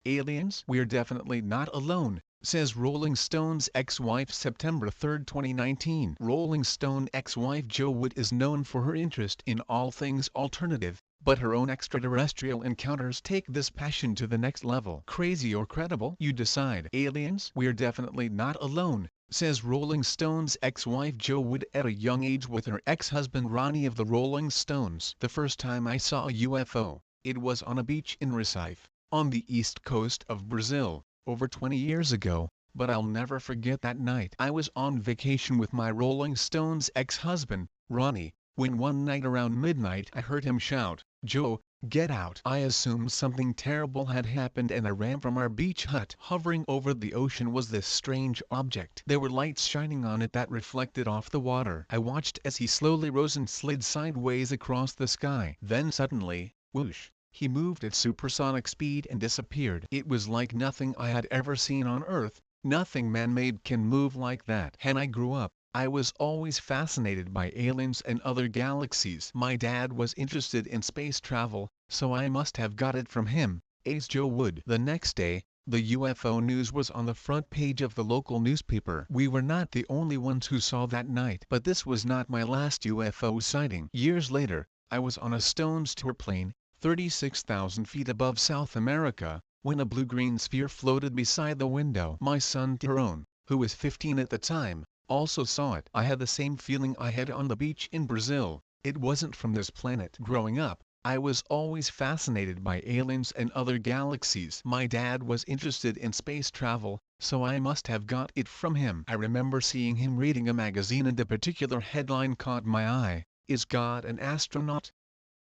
Aliens? We're definitely not alone, says Rolling Stone's ex-wife September 3, 2019. Rolling Stone ex-wife Jo Wood is known for her interest in all things alternative, but her own extraterrestrial encounters take this passion to the next level. Crazy or credible? You decide. Aliens? We're definitely not alone, says Rolling Stone's ex-wife Jo Wood at a young age with her ex-husband Ronnie of the Rolling Stones. The first time I saw a UFO, it was on a beach in Recife, on the east coast of Brazil, over 20 years ago, but I'll never forget that night. I was on vacation with my Rolling Stones ex-husband, Ronnie, when one night around midnight I heard him shout, "Joe, get out!" I assumed something terrible had happened and I ran from our beach hut. Hovering over the ocean was this strange object. There were lights shining on it that reflected off the water. I watched as he slowly rose and slid sideways across the sky. Then suddenly, whoosh, he moved at supersonic speed and disappeared. It was like nothing I had ever seen on Earth. Nothing man-made can move like that. When I grew up, I was always fascinated by aliens and other galaxies. My dad was interested in space travel, so I must have got it from him, says Jo Wood. The next day, the UFO news was on the front page of the local newspaper. We were not the only ones who saw that night. But this was not my last UFO sighting. Years later, I was on a Stones tour plane, 36,000 feet above South America, when a blue-green sphere floated beside the window. My son Tyrone, who was 15 at the time, also saw it. I had the same feeling I had on the beach in Brazil. It wasn't from this planet. Growing up, I was always fascinated by aliens and other galaxies. My dad was interested in space travel, so I must have got it from him. I remember seeing him reading a magazine and a particular headline caught my eye: "Is God an astronaut?"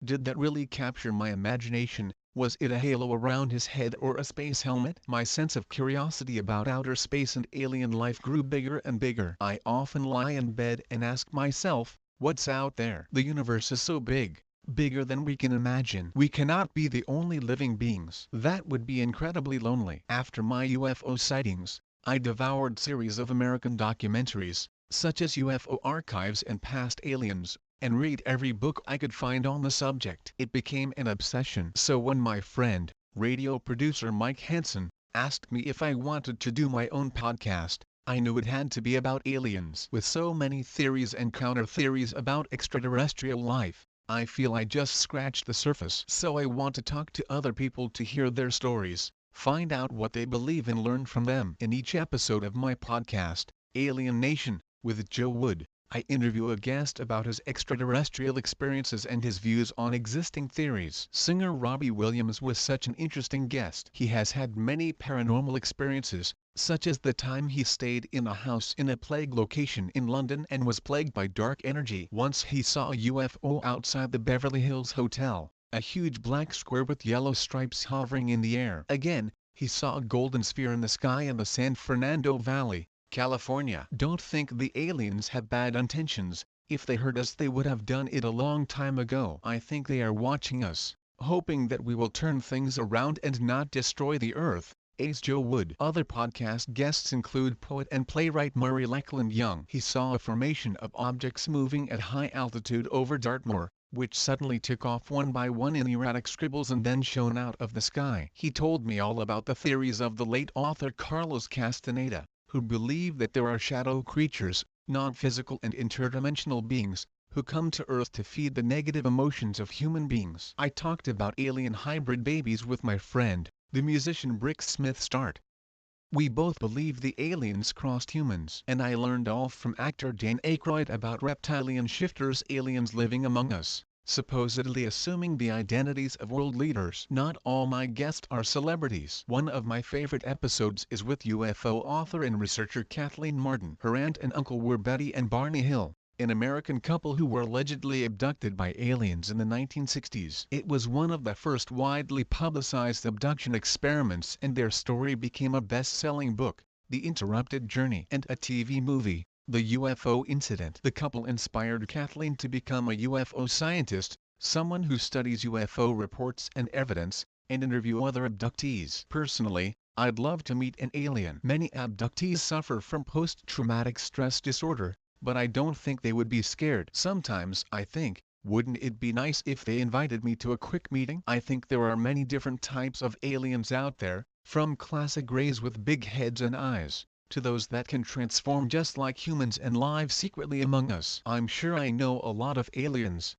Did that really capture my imagination? Was it a halo around his head or a space helmet? My sense of curiosity about outer space and alien life grew bigger and bigger. I often lie in bed and ask myself, what's out there? The universe is so big, bigger than we can imagine. We cannot be the only living beings. That would be incredibly lonely. After my UFO sightings, I devoured series of American documentaries, such as UFO Archives and Past Aliens, and read every book I could find on the subject. It became an obsession. So when my friend, radio producer Mike Hansen, asked me if I wanted to do my own podcast, I knew it had to be about aliens. With so many theories and counter-theories about extraterrestrial life, I feel I just scratched the surface. So I want to talk to other people to hear their stories, find out what they believe and learn from them. In each episode of my podcast, Alien Nation, with Jo Wood, I interview a guest about his extraterrestrial experiences and his views on existing theories. Singer Robbie Williams was such an interesting guest. He has had many paranormal experiences, such as the time he stayed in a house in a plague location in London and was plagued by dark energy. Once he saw a UFO outside the Beverly Hills Hotel, a huge black square with yellow stripes hovering in the air. Again, he saw a golden sphere in the sky in the San Fernando Valley, California. Don't think the aliens have bad intentions. If they heard us, they would have done it a long time ago. I think they are watching us, hoping that we will turn things around and not destroy the Earth, says Jo Wood. Other podcast guests include poet and playwright Murray Lackland Young. He saw a formation of objects moving at high altitude over Dartmoor, which suddenly took off one by one in erratic scribbles and then shone out of the sky. He told me all about the theories of the late author Carlos Castaneda, who believe that there are shadow creatures, non-physical and interdimensional beings, who come to Earth to feed the negative emotions of human beings. I talked about alien hybrid babies with my friend, the musician Brick Smith Start. We both believe the aliens crossed humans. And I learned all from actor Dan Aykroyd about reptilian shifters, aliens living among us, supposedly assuming the identities of world leaders. Not all my guests are celebrities. One of my favorite episodes is with UFO author and researcher Kathleen Martin. Her aunt and uncle were Betty and Barney Hill, an American couple who were allegedly abducted by aliens in the 1960s. It was one of the first widely publicized abduction experiments, and their story became a best-selling book, The Interrupted Journey, and a TV movie, The UFO Incident. The couple inspired Kathleen to become a UFO scientist, someone who studies UFO reports and evidence, and interview other abductees. Personally, I'd love to meet an alien. Many abductees suffer from post-traumatic stress disorder, but I don't think they would be scared. Sometimes I think, wouldn't it be nice if they invited me to a quick meeting? I think there are many different types of aliens out there, from classic greys with big heads and eyes, to those that can transform just like humans and live secretly among us. I'm sure I know a lot of aliens.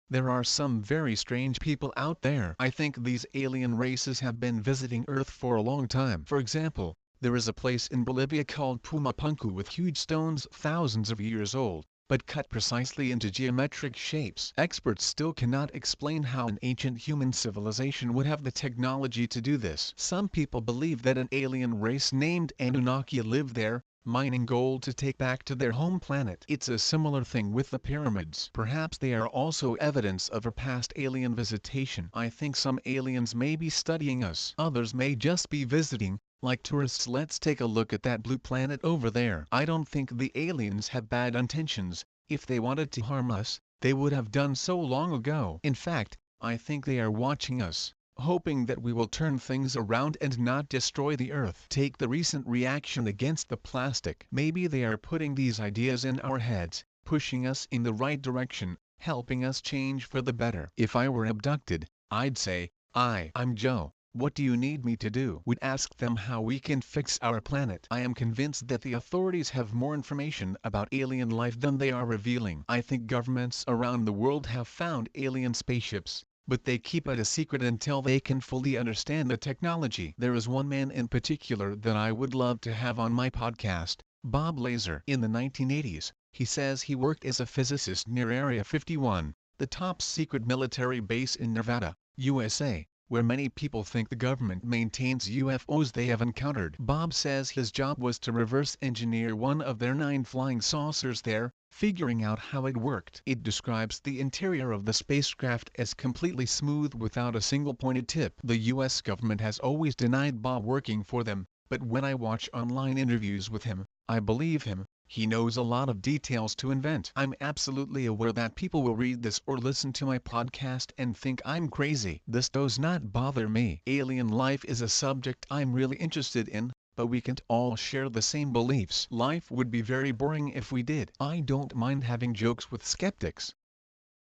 There are some very strange people out there. I think these alien races have been visiting Earth for a long time. For example, there is a place in Bolivia called Pumapunku with huge stones thousands of years old, but cut precisely into geometric shapes. Experts still cannot explain how an ancient human civilization would have the technology to do this. Some people believe that an alien race named Anunnaki lived there, mining gold to take back to their home planet. It's a similar thing with the pyramids. Perhaps they are also evidence of a past alien visitation. I think some aliens may be studying us. Others may just be visiting, like tourists. Let's take a look at that blue planet over there. I don't think the aliens have bad intentions. If they wanted to harm us, they would have done so long ago. In fact, I think they are watching us, hoping that we will turn things around and not destroy the Earth. Take the recent reaction against the plastic. Maybe they are putting these ideas in our heads, pushing us in the right direction, helping us change for the better. If I were abducted, I'd say, I'm Joe. What do you need me to do? We'd ask them how we can fix our planet. I am convinced that the authorities have more information about alien life than they are revealing. I think governments around the world have found alien spaceships, but they keep it a secret until they can fully understand the technology. There is one man in particular that I would love to have on my podcast, Bob Lazar. In the 1980s, he says he worked as a physicist near Area 51, the top secret military base in Nevada, USA, where many people think the government maintains UFOs they have encountered. Bob says his job was to reverse engineer one of their 9 flying saucers there, figuring out how it worked. It describes the interior of the spacecraft as completely smooth without a single pointed tip. The US government has always denied Bob working for them, but when I watch online interviews with him, I believe him. He knows a lot of details to invent. I'm absolutely aware that people will read this or listen to my podcast and think I'm crazy. This does not bother me. Alien life is a subject I'm really interested in, but we can't all share the same beliefs. Life would be very boring if we did. I don't mind having jokes with skeptics.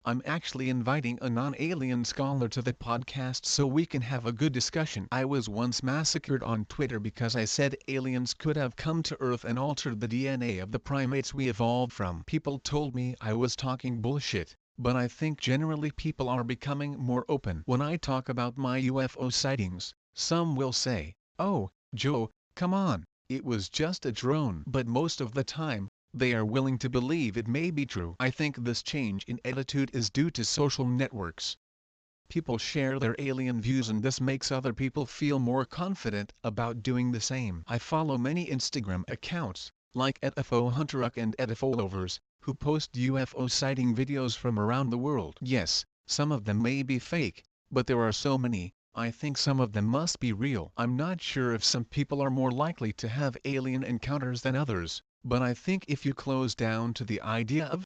I'm actually inviting a non-alien scholar to the podcast so we can have a good discussion. I was once massacred on Twitter because I said aliens could have come to Earth and altered the DNA of the primates we evolved from. People told me I was talking bullshit, but I think generally people are becoming more open. When I talk about my UFO sightings, some will say, "Oh, Joe, come on, it was just a drone." But most of the time, they are willing to believe it may be true. I think this change in attitude is due to social networks. People share their alien views and this makes other people feel more confident about doing the same. I follow many Instagram accounts, like @UFOHunterUck and @UFOlovers, who post UFO sighting videos from around the world. Yes, some of them may be fake, but there are so many, I think some of them must be real. I'm not sure if some people are more likely to have alien encounters than others, but I think if you close down to the idea of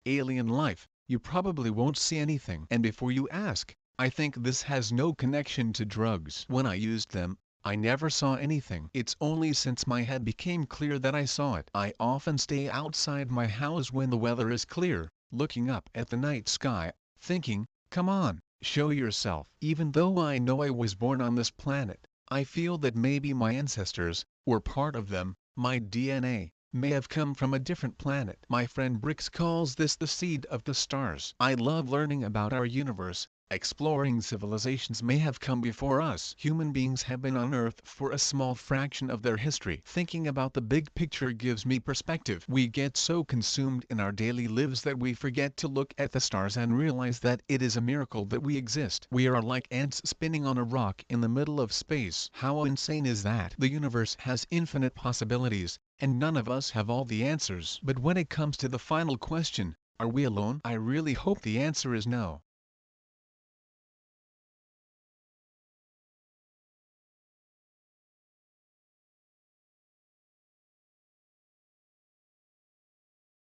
alien life, you probably won't see anything. And before you ask, I think this has no connection to drugs. When I used them, I never saw anything. It's only since my head became clear that I saw it. I often stay outside my house when the weather is clear, looking up at the night sky, thinking, come on, show yourself. Even though I know I was born on this planet, I feel that maybe my ancestors, or part of them, my DNA, may have come from a different planet. My friend Brix calls this the seed of the stars. I love learning about our universe. Exploring civilizations may have come before us. Human beings have been on Earth for a small fraction of their history. Thinking about the big picture gives me perspective. We get so consumed in our daily lives that we forget to look at the stars and realize that it is a miracle that we exist. We are like ants spinning on a rock in the middle of space. How insane is that? The universe has infinite possibilities, and none of us have all the answers. But when it comes to the final question, are we alone? I really hope the answer is no.